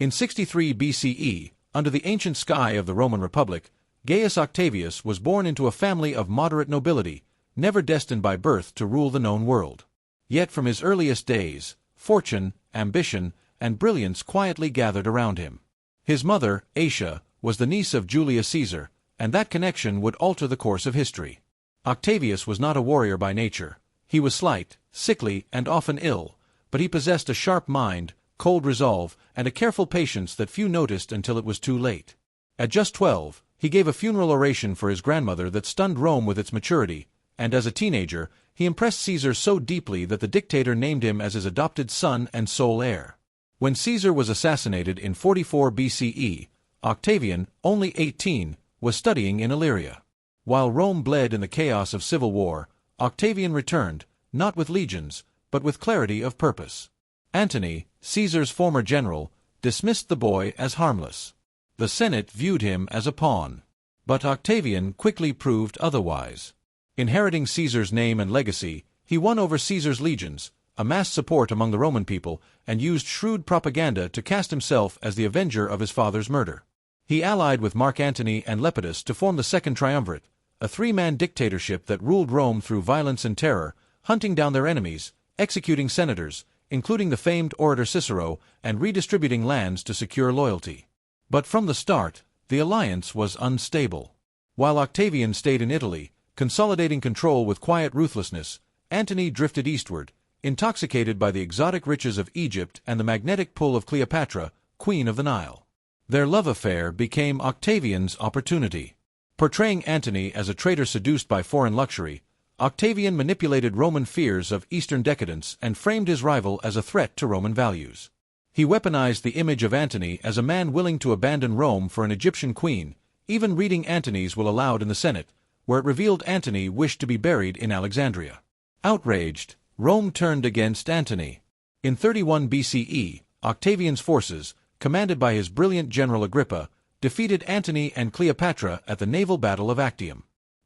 In 63 BCE, under the ancient sky of the Roman Republic, Gaius Octavius was born into a family of moderate nobility, never destined by birth to rule the known world. Yet from his earliest days, fortune, ambition, and brilliance quietly gathered around him. His mother, Asia, was the niece of Julius Caesar, and that connection would alter the course of history. Octavius was not a warrior by nature. He was slight, sickly, and often ill, but he possessed a sharp mind, cold resolve, and a careful patience that few noticed until it was too late. At just 12, he gave a funeral oration for his grandmother that stunned Rome with its maturity, and as a teenager, he impressed Caesar so deeply that the dictator named him as his adopted son and sole heir. When Caesar was assassinated in 44 BCE, Octavian, only 18, was studying in Illyria. While Rome bled in the chaos of civil war, Octavian returned, not with legions, but with clarity of purpose. Antony, Caesar's former general, dismissed the boy as harmless. The Senate viewed him as a pawn. But Octavian quickly proved otherwise. Inheriting Caesar's name and legacy, he won over Caesar's legions, amassed support among the Roman people, and used shrewd propaganda to cast himself as the avenger of his father's murder. He allied with Mark Antony and Lepidus to form the Second Triumvirate, a three-man dictatorship that ruled Rome through violence and terror, hunting down their enemies, executing senators, including the famed orator Cicero, and redistributing lands to secure loyalty. But from the start, the alliance was unstable. While Octavian stayed in Italy, consolidating control with quiet ruthlessness, Antony drifted eastward, intoxicated by the exotic riches of Egypt and the magnetic pull of Cleopatra, Queen of the Nile. Their love affair became Octavian's opportunity. Portraying Antony as a traitor seduced by foreign luxury, Octavian manipulated Roman fears of Eastern decadence and framed his rival as a threat to Roman values. He weaponized the image of Antony as a man willing to abandon Rome for an Egyptian queen, even reading Antony's will aloud in the Senate, where it revealed Antony wished to be buried in Alexandria. Outraged, Rome turned against Antony. In 31 BCE, Octavian's forces, commanded by his brilliant general Agrippa, defeated Antony and Cleopatra at the naval Battle of Actium.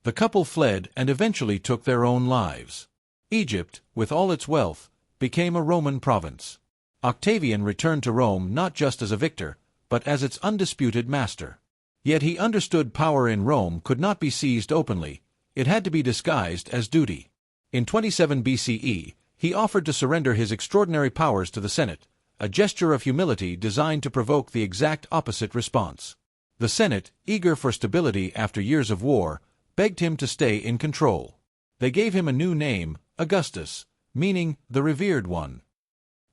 The couple fled and eventually took their own lives. Egypt, with all its wealth, became a Roman province. Octavian returned to Rome not just as a victor, but as its undisputed master. Yet he understood power in Rome could not be seized openly, it had to be disguised as duty. In 27 BCE, he offered to surrender his extraordinary powers to the Senate, a gesture of humility designed to provoke the exact opposite response. The Senate, eager for stability after years of war, begged him to stay in control. They gave him a new name, Augustus, meaning the revered one.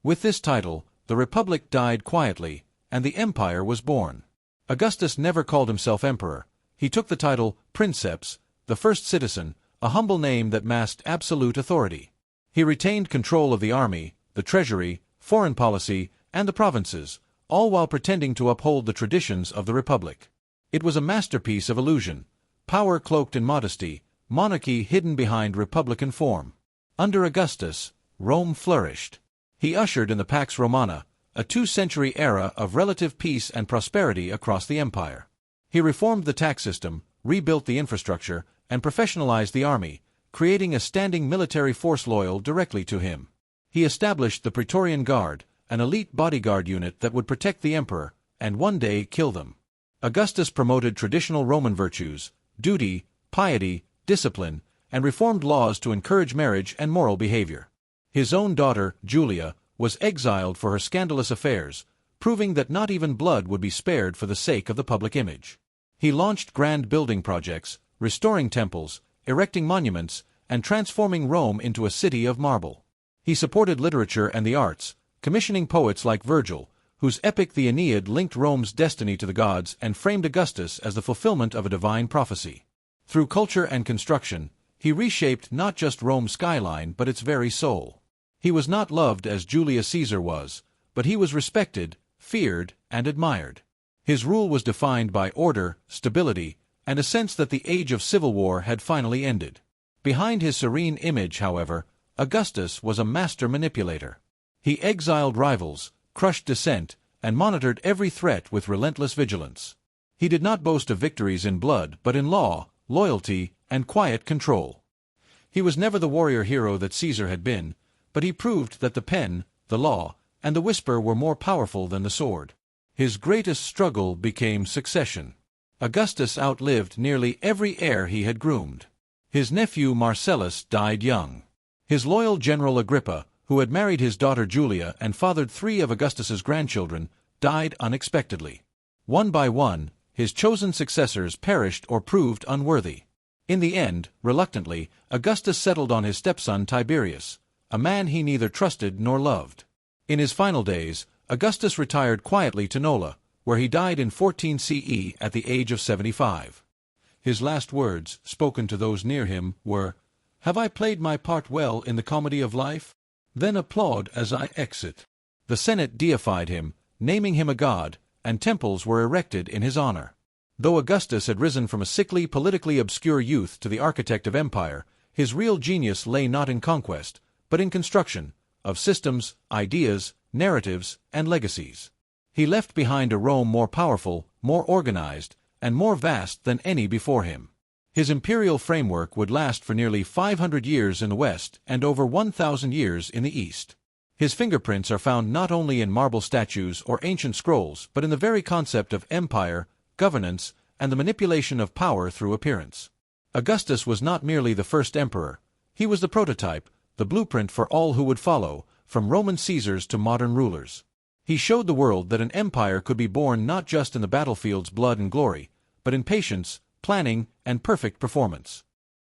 With this title, the Republic died quietly, and the empire was born. Augustus never called himself emperor. He took the title princeps, the first citizen, a humble name that masked absolute authority. He retained control of the army, the treasury, foreign policy, and the provinces, all while pretending to uphold the traditions of the Republic. It was a masterpiece of illusion, power cloaked in modesty, monarchy hidden behind republican form. Under Augustus, Rome flourished. He ushered in the Pax Romana, a 2-century era of relative peace and prosperity across the empire. He reformed the tax system, rebuilt the infrastructure, and professionalized the army, creating a standing military force loyal directly to him. He established the Praetorian Guard, an elite bodyguard unit that would protect the emperor, and one day kill them. Augustus promoted traditional Roman virtues, duty, piety, discipline, and reformed laws to encourage marriage and moral behavior. His own daughter, Julia, was exiled for her scandalous affairs, proving that not even blood would be spared for the sake of the public image. He launched grand building projects, restoring temples, erecting monuments, and transforming Rome into a city of marble. He supported literature and the arts, commissioning poets like Virgil, whose epic The Aeneid linked Rome's destiny to the gods and framed Augustus as the fulfillment of a divine prophecy. Through culture and construction, he reshaped not just Rome's skyline but its very soul. He was not loved as Julius Caesar was, but he was respected, feared, and admired. His rule was defined by order, stability, and a sense that the age of civil war had finally ended. Behind his serene image, however, Augustus was a master manipulator. He exiled rivals, crushed dissent, and monitored every threat with relentless vigilance. He did not boast of victories in blood but in law, loyalty, and quiet control. He was never the warrior hero that Caesar had been, but he proved that the pen, the law, and the whisper were more powerful than the sword. His greatest struggle became succession. Augustus outlived nearly every heir he had groomed. His nephew Marcellus died young. His loyal general Agrippa, who had married his daughter Julia and fathered 3 of Augustus's grandchildren, died unexpectedly. One by one, his chosen successors perished or proved unworthy. In the end, reluctantly, Augustus settled on his stepson Tiberius, a man he neither trusted nor loved. In his final days, Augustus retired quietly to Nola, where he died in 14 CE at the age of 75. His last words, spoken to those near him, were, "Have I played my part well in the comedy of life? Then applaud as I exit." The Senate deified him, naming him a god, and temples were erected in his honor. Though Augustus had risen from a sickly, politically obscure youth to the architect of empire, his real genius lay not in conquest, but in construction, of systems, ideas, narratives, and legacies. He left behind a Rome more powerful, more organized, and more vast than any before him. His imperial framework would last for nearly 500 years in the West and over 1,000 years in the East. His fingerprints are found not only in marble statues or ancient scrolls, but in the very concept of empire, governance, and the manipulation of power through appearance. Augustus was not merely the first emperor. He was the prototype, the blueprint for all who would follow, from Roman Caesars to modern rulers. He showed the world that an empire could be born not just in the battlefield's blood and glory, but in patience, planning, and perfect performance.